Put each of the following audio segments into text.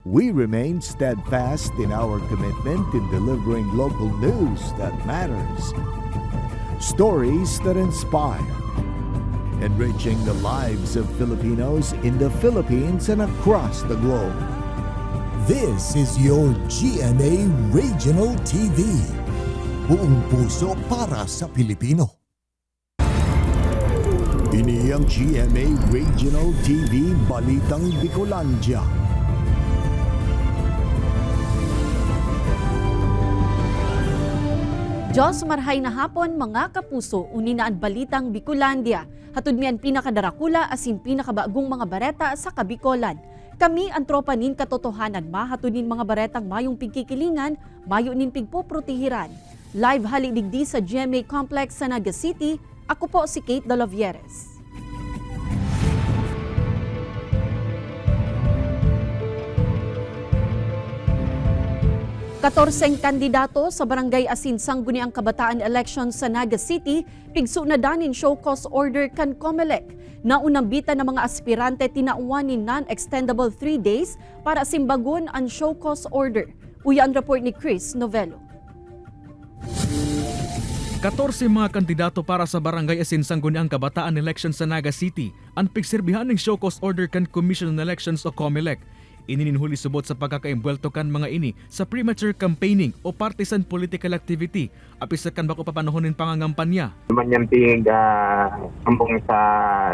we remain steadfast in our commitment in delivering local news that matters, stories that inspire, enriching the lives of Filipinos in the Philippines and across the globe. This is your GMA Regional TV. Buong puso para sa Pilipino. Ini ang GMA Regional TV Balitang Bicolandia. Diyos marhay na hapon mga kapuso, uninaan Balitang Bicolandia. Hatod miyan pinakadarakula asin pinakabagong mga bareta sa Kabikolan. Kami ang tropa nin katotohanan, mahatod nin mga baretang mayong pigkikilingan, mayo nin pigpoprotihiran. Live halidigdi sa GMA Complex sa Naga City, ako po si Kate Dalovieres. 14 kandidato sa Barangay Asin Sangguniang Kabataan Election sa Naga City, pigso na danin show cause order kan COMELEC. Naunambita ng mga aspirante tinauan ni non-extendable 3 days para simbagon ang show cause order. Uyan report ni Chris Novello. 14 mga kandidato para sa Barangay Asin Sangguniang Kabataan Election sa Naga City ang pigserbihan ng show cause order kan Commission on Elections o COMELEC. Ininhuli subot sa pagkakaimbwelto kan mga ini sa premature campaigning o partisan political activity apis kan bako papanohonin pangangampanya. Manyampig ambong sa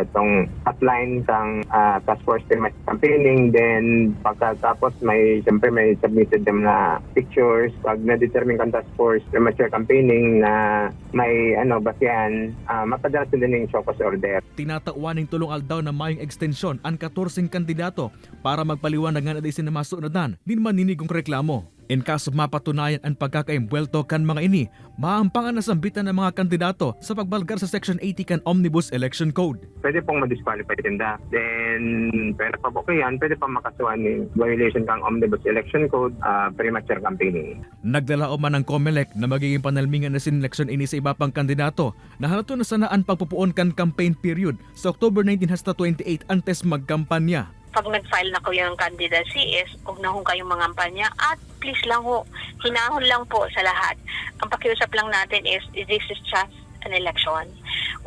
itong hotline sang task force premature campaigning, then pagkatapos siyempre may submitted them na pictures pag na-determine kan task force premature campaigning na may basihan, mapadala sila ng show cause order. Tinatauan ng tulong aldaw na mayong extensyon ang 14 kandidato para magpaliwanag nga na isin na masunadan din maninigong reklamo. In kaso mapatunayan ang pagkakaimbwelto kan mga ini, maampangan na sambitan ng mga kandidato sa pagbalgar sa Section 80 kan Omnibus Election Code. Pwede pong ma-disqualify tinda. Then, pero pa okay yan, pwede pa makasuhan ng violation kang Omnibus Election Code, premature campaigning. Naglalao man ng COMELEC na magiging panalmingan na sineleksyon ini sa iba pang kandidato na halato na sanaan pagpupuon kan campaign period sa October 19 hasta 28 antes magkampanya. Pag nag-file na ko yung candidacy is huwag na hong kayong mangampanya at please lang ho, hinahon lang po sa lahat. Ang pakiusap lang natin is this is just an election.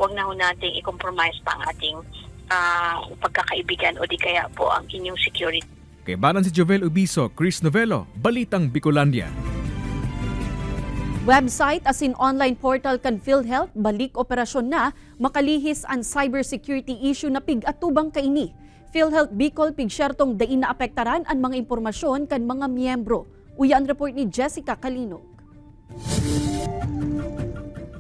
Huwag na ho natin i-compromise pa ang ating pagkakaibigan o di kaya po ang inyong security. Kay Banan si Jovel Ubiso, Chris Novello, Balitang Bicolandia. Website asin online portal kan PhilHealth balik operasyon na, makalihis ang cybersecurity issue na pig-atubang kaini. PhilHealth Bicol pigsyertong dain na apektaran ang mga impormasyon kan mga miyembro. Uyan report ni Jessica Kalinog.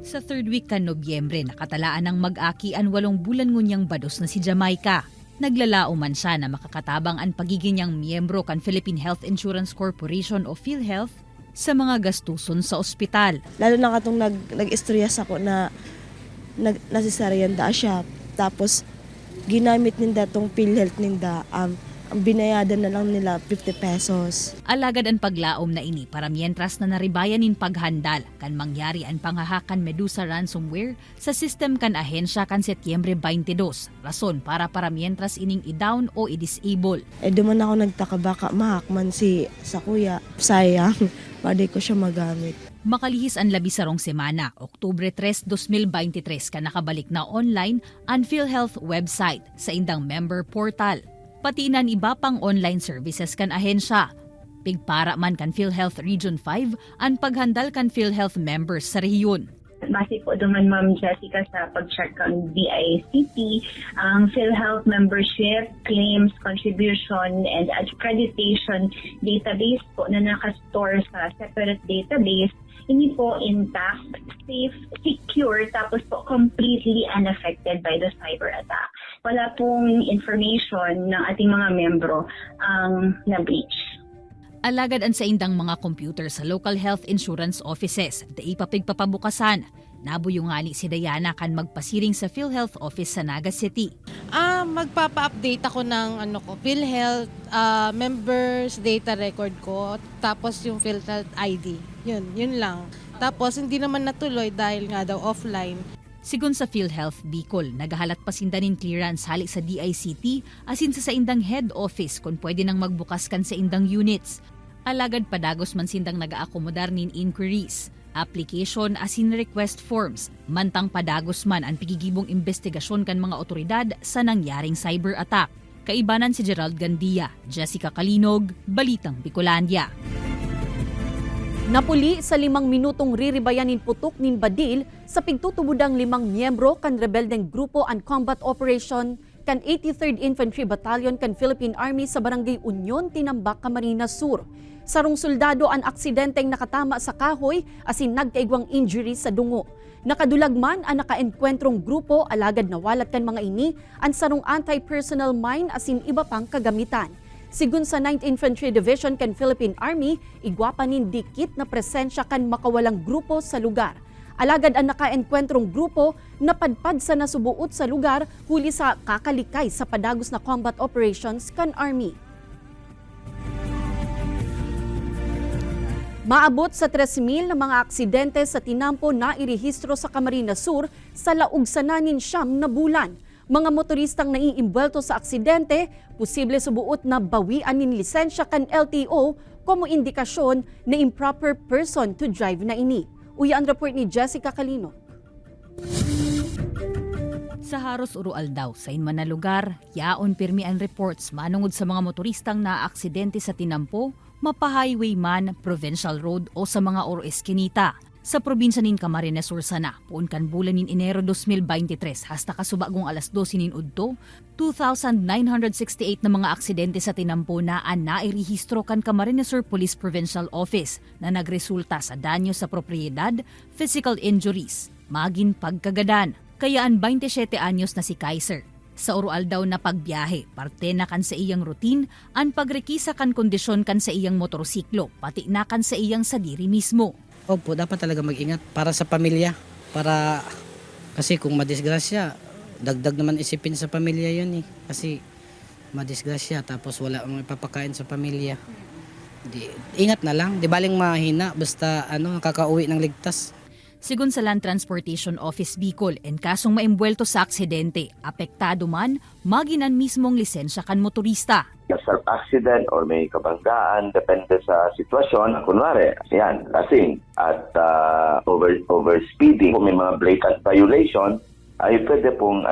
Sa third week kan Nobyembre, nakatalaan ng mag-aki ang 8 bulan ngunyang bados na si Jamaica. Naglalao man siya na makakatabang ang pagiging niyang miyembro kan Philippine Health Insurance Corporation o PhilHealth sa mga gastuson sa ospital. Lalo na katong nag-istriyas ako na nasisaryan da siya. Tapos ginamit ninda tong PhilHealth ninda, ang binayadan na lang nila 50 pesos. Alagad ang paglaom na ini para mientras na naribayan in paghandal kan mangyari ang panghahakan Medusa ransomware sa system kan ahensya kan Setyembre 22. Rason para mientras ining i-down o i-disable. Duman ako nagtaka baka mahakman sa kuya. Sayang, pwede ko siya magamit. Makalihis ang 11 semana, Oktubre 3, 2023 ka nakabalik na online ang PhilHealth website sa indang member portal. Pati na iba pang online services kan ahensya. Pigpara man kan PhilHealth Region 5 ang paghandal kan PhilHealth members sa rehiyon. Base po duman Ma'am Jessica sa pag-check ng DICT, ang PhilHealth membership, claims, contribution, and accreditation database po na nakastore sa separate database, hindi po intact, safe, secure, tapos po completely unaffected by the cyber attack. Wala pong information ng ating mga membro ang na-breach. Alagad ang sa indang mga computer sa local health insurance offices, dai papigpapabukasan. Nabuyo nga ni si Diana kan magpasiring sa PhilHealth office sa Naga City. Magpapa-update ako ng PhilHealth members data record ko, tapos yung PhilHealth ID. Yun lang. Tapos hindi naman natuloy dahil nga daw offline. Sigun sa PhilHealth Bicol, nagahalat pa sindanin clearance hali sa DICT asin sa indang head office kung pwede nang magbukas kan sa indang units. Alagad padagos man sindang nag-aakomodar nin inquiries, application asin request forms, mantang padagos man ang pigigibong investigasyon kan mga otoridad sa nangyaring cyber attack. Kaibanan si Gerald Gandia, Jessica Kalinog, Balitang Bicolandia. Napuli sa 5 minutong riribayanin putok nin Badil sa pigtutubudang 5 miyembro kan rebeldeng grupo and combat operation kan 83rd Infantry Battalion kan Philippine Army sa Barangay Union, Tinambak, Camarines Sur. Sarong soldado ang aksidenteng nakatama sa kahoy asin nagkaigwang injury sa dungo. Nakadulag man ang nakaengkwentrong grupo alagad nawalat kan mga ini ang sarong anti-personnel mine asin iba pang kagamitan. Sigun sa 9th Infantry Division kan Philippine Army, igwapanin dikit na presensya kan makawalang grupo sa lugar. Alagad ang nakaengkwentrong grupo napadpad sa nasubuot sa lugar huli sa kakalikay sa padagos na combat operations kan Army. Maabot sa 3,000 na mga aksidente sa tinampo na irehistro sa Camarines Sur sa laug sananin 9 na bulan. Mga motoristang naiimbwelto sa aksidente, posible subuot na bawian nin lisensya kan LTO como indikasyon na improper person to drive na ini. Uya ang report ni Jessica Kalino. Sa Haros Urual daw, sa inman na lugar, yaon pirmi ang reports manungod sa mga motoristang naaksidente sa tinampo, mapa-highway man, provincial road o sa mga oro eskinita. Sa probinsya nin Camarines Sur sana, puun kan bulan nin Enero 2023 hasta kasubagong alas 12 nin udto, 2,968 na mga aksidente sa tinampo na nairehistro kan Camarines Sur Police Provincial Office na nagresulta sa danyo sa propriedad, physical injuries, magin pagkagadan. Kayaan 27 anyos na si Kaiser. Sa oral daw na pagbiyahe, parte na kan sa iyang routine, ang pagrekisa kan kondisyon kan sa iyang motorsiklo, pati na kan sa iyang sadiri mismo. Opo, dapat talaga mag-ingat para sa pamilya. Kasi kung madisgrasya, dagdag naman isipin sa pamilya yun eh. Kasi madisgrasya tapos wala ang ipapakain sa pamilya. Ingat na lang, di baling mahina basta nakakauwi ng ligtas. Sigun sa Land Transportation Office Bicol, en kasong maimbwelto sa aksidente, apektado man, maginan mismong lisensya kan motorista. Accident or may kabanggaan, depende sa sitwasyon. Kunwari, yan, lasing at overspeeding. Kung may mga blatant violation, ay pwede pong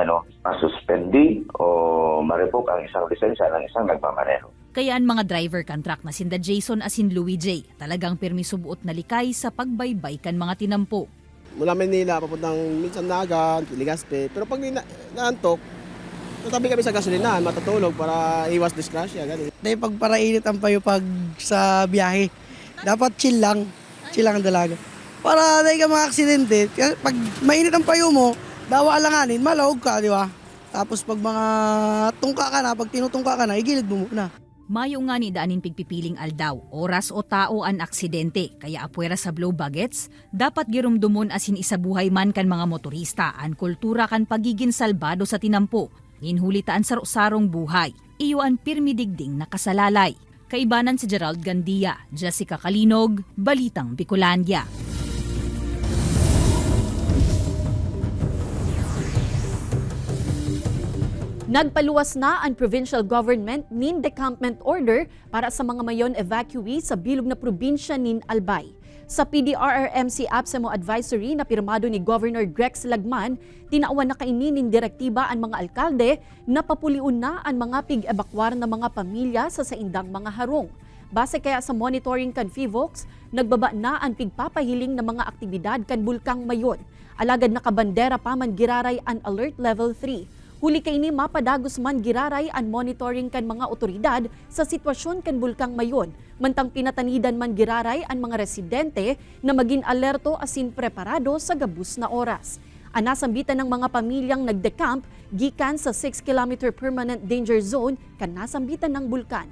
masuspending o ma-revoke ang isang lisensya ng isang nagmamaneho. Kaya ang mga driver contract na sinda Jason asin Louis J. talagang pirmi subuot na likay sa pagbaybay kan mga tinampo. Mula Manila, papuntang minsan Nagan, Ligaspe. Pero pag naantok, tatabi kami sa gasolinahan, matutulog para iwas disgrasya. Dahil pagparainit ang payo pag sa biyahe, dapat chill lang ang dalaga. Para dahil ka mga aksidente, pag mainit ang payo mo, dawa alanganin, malawag ka, di ba? Tapos pag mga tungka ka na, pag tinutungka ka na, igilid mo muna. Mayo nga ni daanin pigpipiling aldaw, oras o tao ang aksidente, kaya apwera sa blow bagets, dapat girumdumon asin isabuhay man kan mga motorista ang kultura kan pagiging salbado sa tinampo. Nginhulitaan sarong buhay, iyo ang pirmi digding nakasalalay. Kaibanan si Gerald Gandia, Jessica Kalinog, Balitang Bicolandia. Nagpaluwas na ang provincial government nin decampment order para sa mga mayon evacuee sa bilog na probinsya nin Albay. Sa PDRRMC APSEMO Advisory na pirmado ni Governor Grex Lagman, tinaawan na kainin nin direktiba ang mga alkalde na papuliun na ang mga pig-ebakwar na mga pamilya sa saindang mga harong. Base kaya sa monitoring kan FIVOX, nagbaba na ang pigpapahiling ng mga aktibidad kan Bulkang Mayon. Alagad nakabandera pa man giraray ang Alert Level 3. Huli kay ni mapadagos man giraray ang monitoring kan mga otoridad sa sitwasyon kan Bulkang Mayon, mantang pinatanidan man giraray ang mga residente na maging alerto asin preparado sa gabus na oras. Anasambitan ng mga pamilyang nagdecamp gikan sa 6-kilometer permanent danger zone kan nasambitan ng bulkan.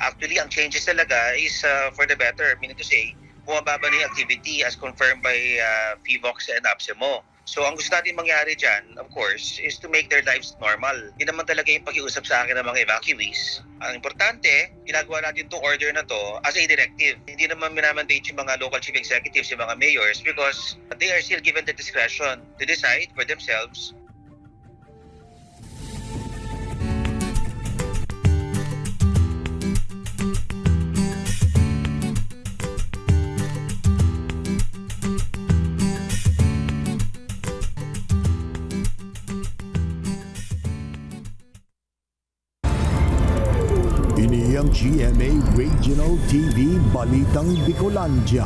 Actually, ang changes talaga is for the better, meaning to say, bumababa na yung activity as confirmed by FIVOX and APSEMO. So ang gusto natin mangyari dyan, of course, is to make their lives normal. Hindi naman talaga yung pakiusap sa akin ng mga evacuees. Ang importante, ginagawa natin itong order na to as a directive. Hindi naman minamandate yung mga local chief executives, yung mga mayors, because they are still given the discretion to decide for themselves. Ini ang GMA Regional TV Balitang Bicolandia.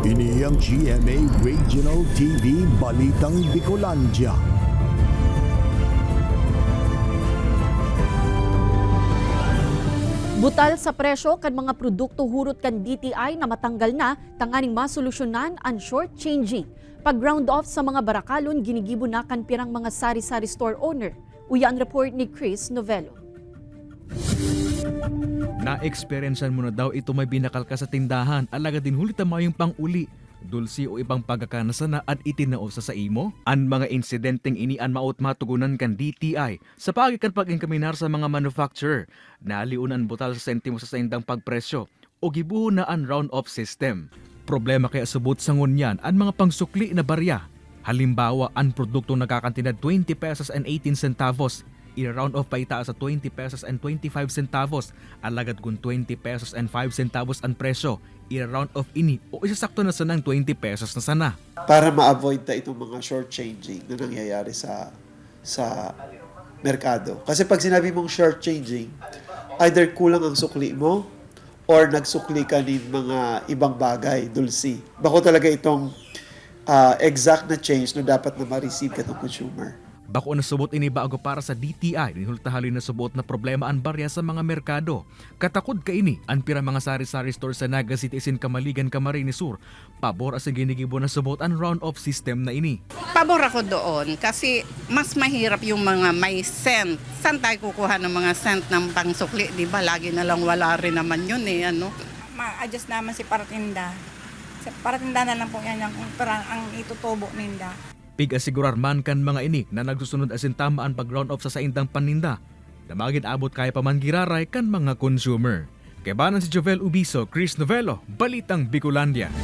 Ini ang GMA Regional TV Balitang Bicolandia. Butal sa presyo kan mga produkto hurot kan DTI na matanggal na tanganing masolusyonan ang short-changing. Pag round off sa mga barakalon, ginigibo na kan pirang mga sari-sari store owner. Uyan report ni Chris Novello. Na-experiencean mo na daw ito may binakal ka sa tindahan, alaga din hulit ang mayong pang-uli, dulsi o ibang pagkakanasa na at itinao sa imo? Ang mga insidenteng inian maot matugunan kan DTI sa pagikan pag-inkaminar sa mga manufacturer na liunan butal sa sentimo sa indang pagpresyo o gibuho na ang round-off system. Problema kaya subot sa ngunyan ang mga pangsukli na barya. Halimbawa, ang produktong nakakantinad 20 pesos and 18 centavos, i-round off pa itaas sa 20 pesos and 25 centavos. Alagad kung 20 pesos and 5 centavos ang presyo, i-round off ini o isasakto na sanang 20 pesos na sana. Para ma-avoid na itong mga short-changing na nangyayari sa merkado. Kasi pag sinabi mong short-changing, either kulang ang sukli mo or nagsukli ka ng mga ibang bagay, dulsi. Bako talaga itong exact na change na dapat na ma-receive ka ng consumer. Bako na subot ini bago para sa DTI, ninultahalin na subot na problema ang barya sa mga merkado. Katakod ka ini, ang pira mga sari-sari store sa Naga City isin Kamaligan, Camarines Sur. Pabor as ginigibo na subot ang round-off system na ini. Pabor ako doon kasi mas mahirap yung mga may scent. Saan tayo kukuha ng mga scent ng pangsukli? Di ba? Lagi na lang wala rin naman yun eh. Ano? Ma-adjust naman si paratinda. Si paratinda na lang po yan ang itutubo ninda. Pig-asigurar man kan mga ini na nagsusunod asin tamaan pag round off sa saindang paninda na maging abot kaya pamangiraray kan mga consumer. Kebanan si Jovel Ubiso, Chris Novello, Balitang Bicolandia.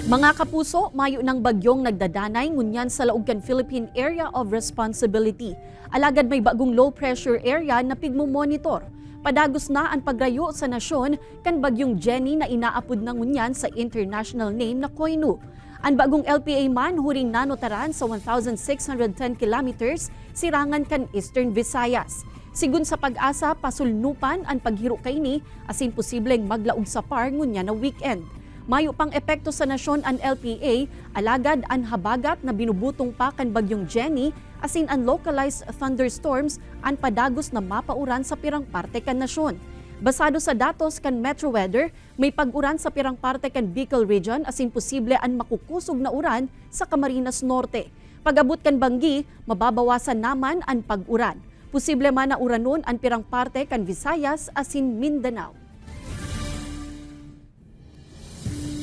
Mga kapuso, mayo ng bagyong nagdadanay ngunyan sa Laugcan Philippine Area of Responsibility. Alagad may bagong low pressure area na pigmo-monitor. Padagos na ang pagrayo sa nasyon kan bagyong Jenny na inaapod na ngunyan sa international name na Koinu. Ang bagong LPA man huring nanotaran sa 1,610 kilometers sirangan kan Eastern Visayas. Sigun sa pag-asa, pasulnupan ang paghiro kaini asin posibleng maglaog sa par ngunyan na weekend. Mayo pang epekto sa nasyon ang LPA, alagad ang habagat na binubutong pa kan bagyong Jenny asin ang localized thunderstorms ang padagos na mapauran sa pirang parte kan nasyon. Basado sa datos kan Metro Weather, may pag-uran sa pirang parte kan Bicol Region asin posible ang makukusog na uran sa Camarines Norte. Pag-abot kan Bangi, mababawasan naman ang pag-uran. Posible man na uranon ang pirang parte kan Visayas asin Mindanao.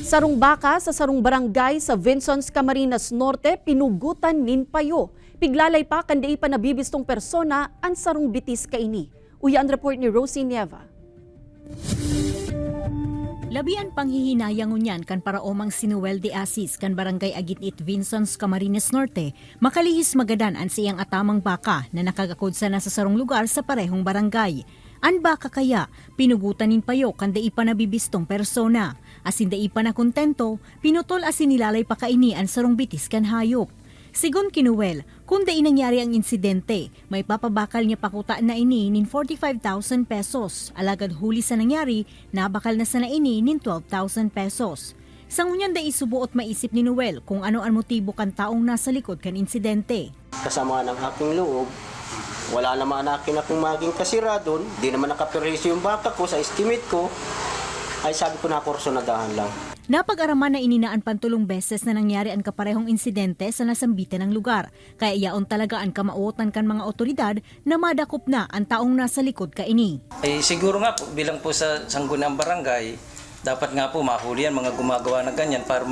Sarong baka sa sarong barangay sa Vinsons, Camarines Norte, pinugutan nin payo. Piglalay pa kanday pa nabibistong persona ang sarong bitis kaini. Uyan report ni Rosie Nieva. Labian panghihinayang unyan kan paraomang Sinuel de Asis kan barangay Agitit Vinsons, Camarines Norte, makalihis magadan ang siyang atamang baka na nakagakod sana sa sarong lugar sa parehong barangay. An baka kaya, pinugutan nin payo kan dai pa nabibistong persona. Asin dai pa na kontento, pinutol asin nilalay pa kaini ang sarong bitis kan hayop. Sigon Kinuel, kung dai nangyari ang insidente, may papabakal niya pakuta na ini nin 45,000 pesos. Alagad huli sa nangyari, nabakal na sa na ini nin 12,000 pesos. Sangunyan dai subuot maisip ni Noel kung ano ang motibo kan taong nasa likod kan insidente. Kasama ng aking loob, wala naman akin akong maging kasira doon. Di naman nakaperhisyo yung baka ko sa estimate ko. Ay sabi ko na kursunadahan lang. Napag-araman na ininaan pantulong beses na nangyari ang kaparehong insidente sa nasambitan ng lugar. Kaya iyaon talaga ang kamauotan kan mga otoridad na madakop na ang taong nasa likod kaini. Ay siguro nga po, bilang po sa Sangguniang Barangay, dapat nga po mahuli yan mga gumagawa ng ganyan para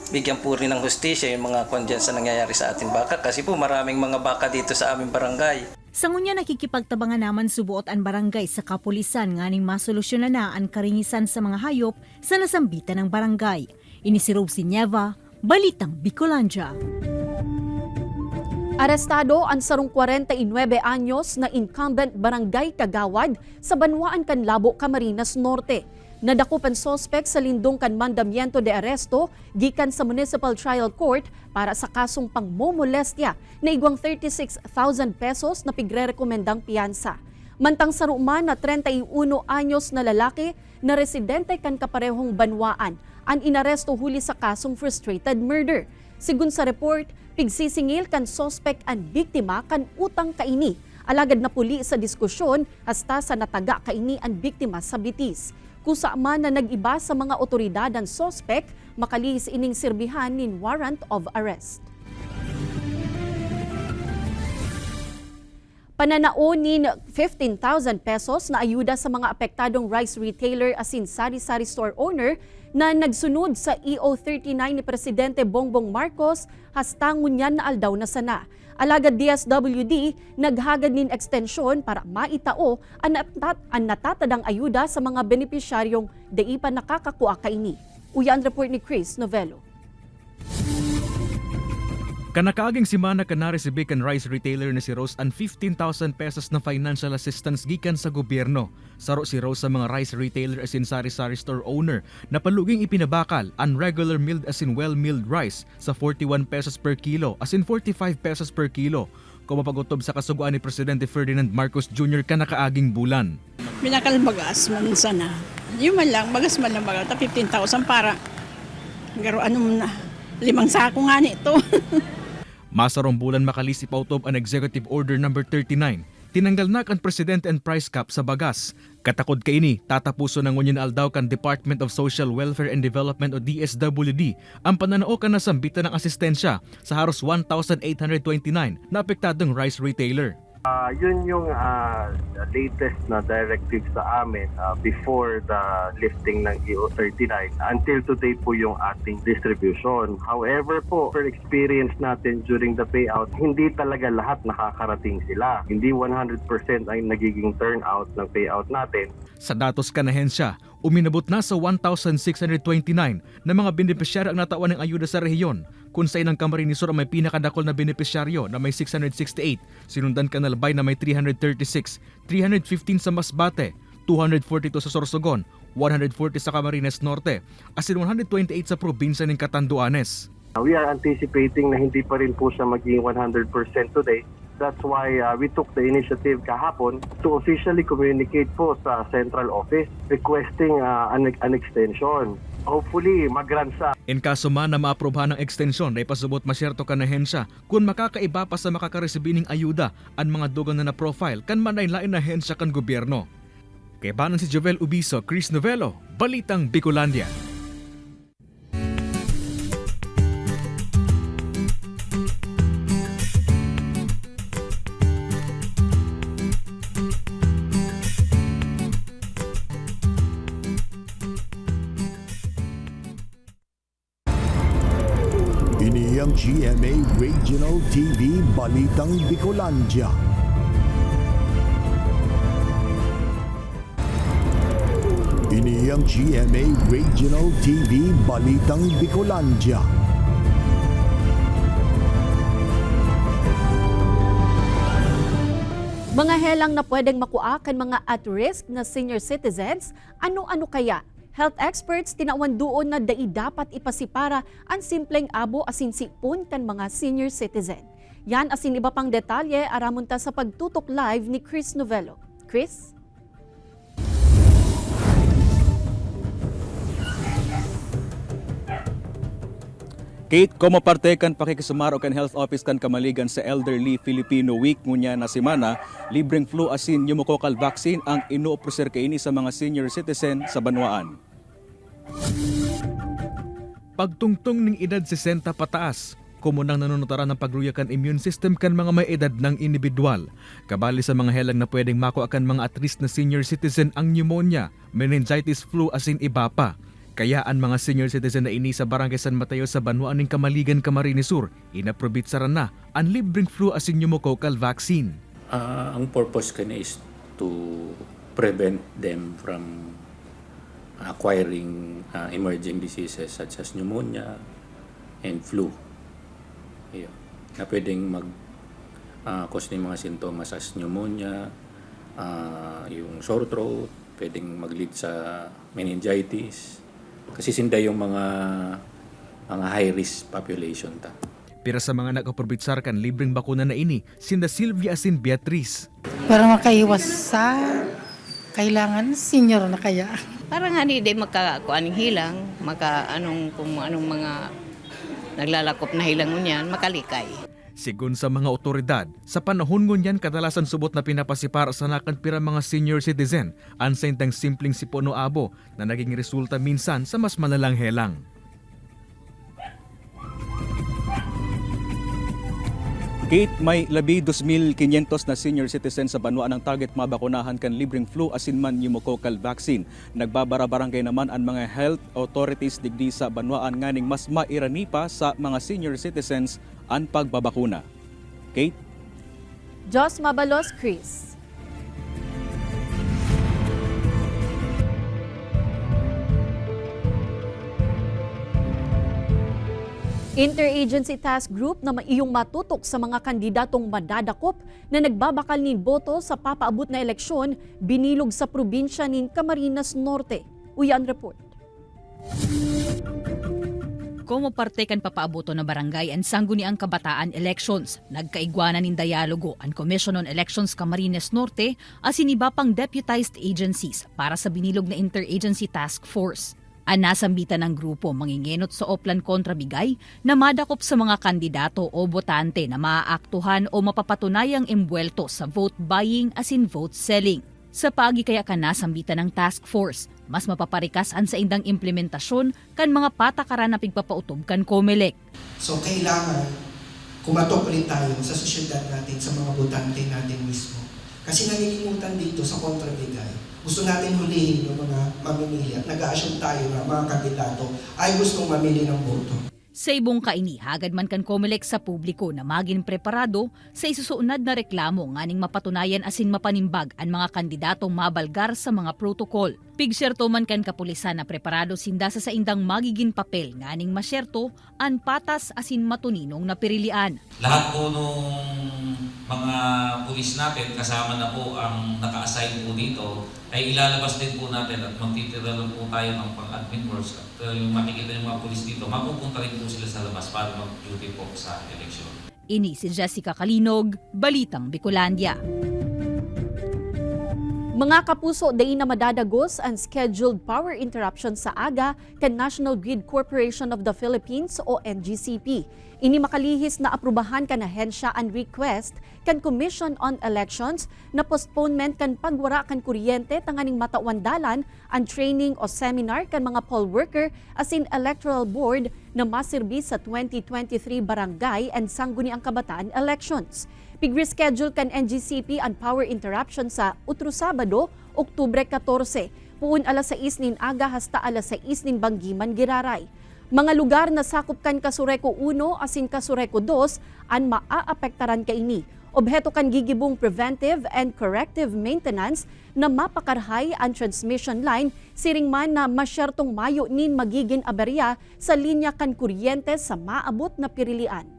bigyan po rin ng hustisya yung mga kondyan sa nangyayari sa ating baka. Kasi po maraming mga baka dito sa aming barangay. Sa ngunya nakikipagtabangan naman subuot ang barangay sa kapulisan nganing masolusyonan na ang karingisan sa mga hayop sa nasambitan ng barangay. Ini si Rosie Nieva, Balitang Bicolandia. Arestado ang sarong 49 anyos na incumbent barangay kagawad sa Banwaan Canlabo, Camarines Norte. Nadakop ang sospek sa lindong kan mandamiento de aresto gikan sa Municipal Trial Court para sa kasong pangmomolestya na igwang 36,000 pesos na pigre-rekomendang piyansa. Mantang saruman na 31 anyos na lalaki na residente kan kaparehong Banwaan ang inaresto huli sa kasong frustrated murder. Sigun sa report, pigsisingil kan sospek ang biktima kan utang kaini. Alagad na puli sa diskusyon hasta sa nataga kaini ang biktima sa bitis. Kusa man na nag-iba sa mga otoridad ang sospek, makalihis ining sirbihan nin warrant of arrest. Pananaon nin 15,000 pesos na ayuda sa mga apektadong rice retailer asin sari-sari store owner na nagsunod sa EO39 ni Presidente Bongbong Marcos hasta ngunyan na aldaw na sana. Alagad DSWD, naghagad nin ekstensyon para maitao ang natatadang ayuda sa mga benepisyaryong di pa nakakakuha kaini. Uyan report ni Chris Novello. Kanakaaging simana kanaresibi kan rice retailer na si Rose ang 15,000 pesos na financial assistance gikan sa gobyerno. Saro si Rose sa mga rice retailer asin sari-sari store owner na paluging ipinabakal ang regular milled asin well-milled rice sa 41 pesos per kilo asin 45 pesos per kilo. Kumapagutob sa kasuguan ni Presidente Ferdinand Marcos Jr. kanakaaging bulan. Minakalbagas man sana. Yung man lang, bagas man lang bagas. 15,000 para garo ano na, 5 sako nga nito. Masarong bulan makalis ipautob ang Executive Order No. 39. Tinanggal na kan Presidente and price cap sa bagas. Katakod kaini, tatapuso ng ngunyan aldaw kan Department of Social Welfare and Development o DSWD ang pananao kan nasambitan ng asistensya sa haros 1,829 na apektadong rice retailer. Yun yung latest na directive sa amin before the lifting ng EO39. Until today po yung ating distribution. However po, per experience natin during the payout, hindi talaga lahat nakakarating sila. Hindi 100% ang nagiging turnout ng payout natin. Sa datos kan ahensya, uminabot na sa 1,629 na mga benepisyaryo ang natawan ng ayuda sa rehiyon. Kung sa inang Camarines Sur may pinakadakol na benepisyaryo na may 668, sinundan kan Albay na may 336, 315 sa Masbate, 242 sa Sorsogon, 140 sa Camarines Norte, asin 128 sa probinsya ng Catanduanes. We are anticipating na hindi pa rin po siya maging 100% today. That's why we took the initiative kahapon to officially communicate po sa central office requesting an extension. Hopefully, magransa. In kaso man na maaprobahan ng extension na ipasubot masyerto ka na hensya kung makakaiba pa sa makakaresibing ayuda ang mga dugang na na-profile kan manay-lain na hensya kan gobyerno. Kaya banan si Jovel Ubiso, Chris Novello, Balitang Bicolandia. Ini ang GMA Regional TV Balitang Bicolandia. Ini ang GMA Regional TV Balitang Bicolandia. Mga helang na pwedeng makuha kan mga at-risk na senior citizens, ano-ano kaya? Health experts tinawan doon na dai dapat ipasipara ang simpleng abo asin sipon kan mga senior citizen. Yan asin iba pang detalye aramon ta sa pagtutok live ni Chris Novello. Chris? Kate, komo parte kan pakikisumaro kan health office kan kamaligan sa Elderly Filipino Week ngunya na semana, libreng flu asin pneumococcal vaccine ang inoproser kaini sa mga senior citizen sa banwaan. Pagtungtong ng edad 60 pataas, kumunang nanunutaran ng pagruyakan immune system kan mga may edad ng individual. Kabali sa mga helang na pwedeng makuha kan mga at risk na senior citizen ang pneumonia, meningitis, flu asin iba pa. Kaya ang mga senior citizen na ini sa Barangay San Mateo sa Banwaan ng Kamaligan, Camarines Sur, inaprobitsaran na ang libreng flu asin pneumococcal vaccine. Ang purpose kanya is to prevent them from acquiring emerging diseases such as pneumonia and flu. Na pwedeng mag-cause ng mga sintomas as pneumonia, yung sore throat, pwedeng mag-lead sa meningitis. Kasi sinda yung mga high-risk population ta. Pero sa mga nag-aprorbitsar kan libreng bakuna na ini, sinda Sylvia asin Beatriz. Para makaiwas sa kailangan senior na kaya. Para nga di makakuaning hilang, kung anong mga naglalakop na hilang ngunyan, makalikay. Sigun sa mga otoridad, sa panahon ngunyan kadalasan subot na pinapasipar sa nakan pira mga senior citizen, ansain tang simpleng sipono abo na naging resulta minsan sa mas malalang helang. Kate, may 12,500 na senior citizen sa banwaan ang target mabakunahan kan libreng flu asin man pneumococcal vaccine. Nagbabara-barangay naman ang mga health authorities digdi sa banwaan nganing mas mairani pa sa mga senior citizens ang pagbabakuna. Kate? Jos Mabalos, Chris. Interagency Task Group na maiyong matutok sa mga kandidatong madadakop na nagbabakal nin boto sa papaabot na eleksyon binilog sa probinsya nin Camarines Norte. Uyan report. Komo parte kan papaaboto na barangay ang sangguniang kabataan elections. Nagkaigwanan nin dialogo ang Commission on Elections Camarines Norte asin iba pang deputized agencies para sa binilog na Interagency Task Force. Ang nasambitan ng grupo mangingenot sa Oplan kontra Bigay na madakop sa mga kandidato o botante na maaaktuhan o mapapatunayang embwelto sa vote buying asin vote selling. Sa pagi kaya ka nasambitan ng task force, mas mapaparikasan sa indang implementasyon kan mga patakaran na pigpapautob kan COMELEC. So kailangan kumatok ulit tayo sa sosyedad natin, sa mga botante natin mismo. Kasi nalilimutan dito sa kontra Bigay. Gusto natin hulihin yung mga mamimili at nag-a-assume tayo na mga kandidato ay gustong mamili ng boto. Sa ibong kaini, hagad man kan COMELEC sa publiko na maging preparado sa isusunod na reklamo nganing mapatunayan asin mapanimbag ang mga kandidatong mabalgar sa mga protokol. Pigsyerto man kan kapulisan na preparado sinda sa saindang magiging papel nganing masyerto ang patas asin matuninong na pirilian. Lahat po nung mga pulis natin, kasama na po ang naka-assign po dito, ay ilalabas din po natin at magtitira lang po tayo ng pang-admin works. At yung makikita yung mga pulis dito, mapupunta rin po sila sa labas para mag-duty po sa eleksyon. Ini si Jessica Kalinog, Balitang Bicolandia. Mga kapuso, dahi na madadagos ang scheduled power interruption sa aga kan National Grid Corporation of the Philippines o NGCP. Ini makalihis na aprubahan kan ahensya ang request kan Commission on Elections na postponement kan pagwara kan kuryente tanganing matawandalan ang training o seminar kan mga poll worker asin electoral board na masirbi sa 2023 barangay and sangguniang kabataan elections. Pig-reschedule kan NGCP ang power interruption sa utro Sabado, Oktubre 14, puun alas 6 nin aga hasta alas 6 nin Banggiman Giraray. Mga lugar na sakop kan Kasureko 1 asin Kasureko 2 an maaapektaran kaini. Obheto kan gigibong preventive and corrective maintenance na mapakarhay ang transmission line siring man na masyertong mayo nin magiging aberya sa linya kan kuryente sa maabot na pirilian.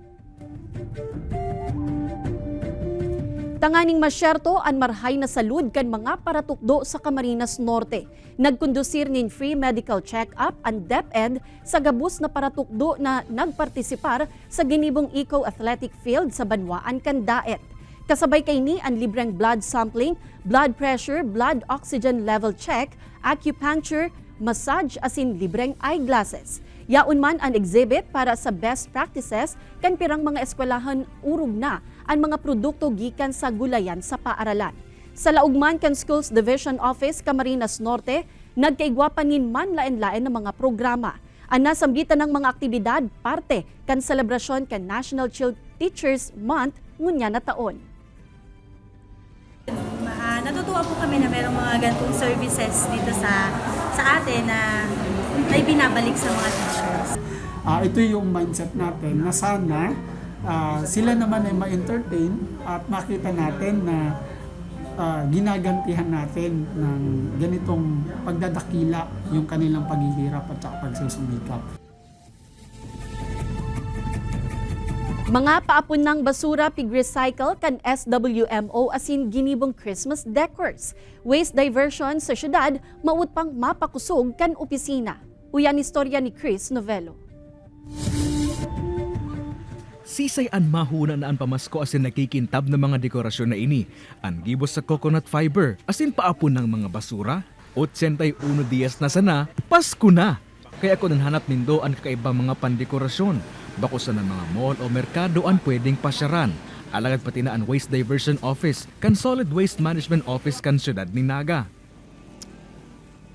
Tanganing masyerto ang marhay na salud kan mga paratukdo sa Camarines Norte. Nagkondusir nin free medical check-up ang DepEd sa gabus na paratukdo na nagpartisipar sa ginibong eco-athletic field sa Banwaan kan Daet. Kasabay kay ni ang libreng blood sampling, blood pressure, blood oxygen level check, acupuncture, massage asin libreng eyeglasses. Yaon man ang exhibit para sa best practices kan pirang mga eskwelahan urog na ang mga produkto gikan sa gulayan sa paaralan. Sa laugman kan Schools Division Office Camarines Norte, nagkaigwapanin man lain-lain ng mga programa. Ang nasambitan ng mga aktibidad parte kan selebrasyon kan National Teachers Month ngunya na taon. Natutuwa po kami na mayroong mga ganitong services dito sa atin na may binabalik sa mga teachers. Ito yung mindset natin na sana sila naman ay ma-entertain at makita natin na ginagantihan natin ng ganitong pagdadakila yung kanilang paghihirap at pagsusumikap. Mga paapon ng basura pig-recycle kan SWMO asin ginibong Christmas decors. Waste diversion sa syudad maud pang mapakusog kan opisina. Uyan istorya ni Chris Novello. Sisay an mahuna na ang pamasko asin nakikintab ng mga dekorasyon na ini. Ang gibos sa coconut fiber asin paapon ng mga basura. 81 dias na sana, Pasko na! Kaya ako nanhanap nindo ang kakaibang mga pandekorasyon. Bako sa ng mga mall o merkado ang pwedeng pasyaran. Alagad pati na ang Waste Diversion Office kan Solid Waste Management Office kan syudad ni Naga.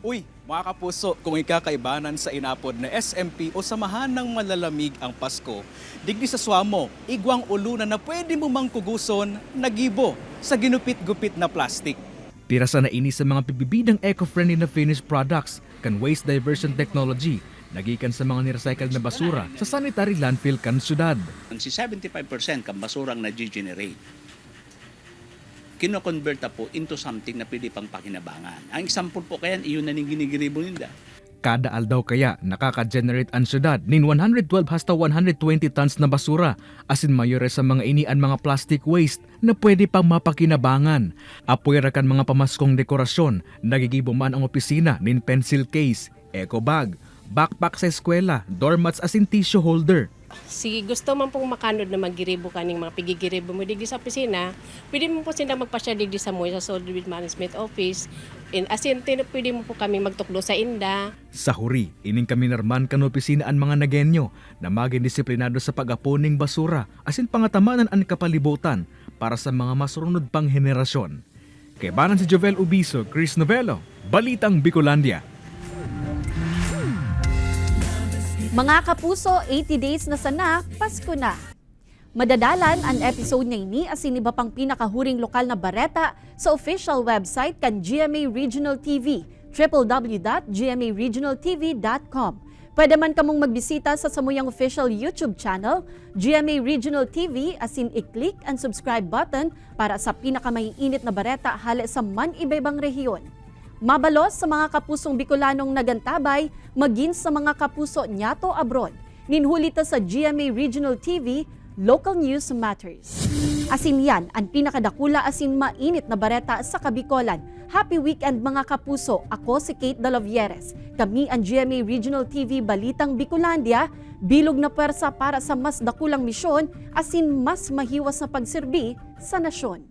Uy, mga kapuso, kung ikakaibanan sa inapod na SMP o samahan ng malalamig ang Pasko, digdi sa swamo, igwang ulunan na pwede mo mangkuguson, nagibo sa ginupit-gupit na plastic. Pirasa na ini sa mga pibibidang eco-friendly na finished products kan waste diversion technology, nagikan sa mga nirecycle na basura sa sanitary landfill kan syudad. Si 75% kan basurang na-generate, kino-convert po into something na pwede pang pakinabangan. Ang example po kaya, iyon na ning ginigiribo ninda. Kada aldaw kaya nakaka-generate ang syudad nin 112 hasta 120 tons na basura asin mayore sa mga ini ang mga plastic waste na pwede pang mapakinabangan. Apoy ra kan mga pamaskong dekorasyon, nagigibo man ang opisina nin pencil case, eco bag, backpack sa eskwela, doormats asin tissue holder. Si gusto man pong makanod na magiribo kaning mga pigigiribo mo digdi sa opisina, pwede mo po sila magpasya digdi sa mo sa Solid Waste Management Office. Asin pwede mo po kami magtukdo sa inda. Sa huri, ining kami narman kan opisina ang mga nagenyo na maging disiplinado sa pag-aponing basura asin pangatamanan ang kapalibutan para sa mga masurunod pang henerasyon. Kay banan si Jovel Ubiso, Chris Novello, Balitang Bicolandia. Mga kapuso, 80 days na sana, Pasko na. Madadalan ang episode na ini asin iba pang pinakahuring lokal na bareta sa official website kan GMA Regional TV, www.gmaregionaltv.com. Pwede man kamong magbisita sa samuyang official YouTube channel, GMA Regional TV, asin i-click ang subscribe button para sa pinakamaiinit na bareta hali sa man iba-ibang rehiyon. Mabalos sa mga kapusong Bicolanong nagantabay, maging sa mga kapuso nyato abroad. Ninhulita sa GMA Regional TV, Local News Matters. Asin yan, ang pinakadakula asin mainit na bareta sa Kabicolan. Happy weekend mga kapuso, ako si Kate Dalavieres. Kami ang GMA Regional TV Balitang Bicolandia, bilog na pwersa para sa mas dakulang misyon asin mas mahiwas na pagserbi sa nasyon.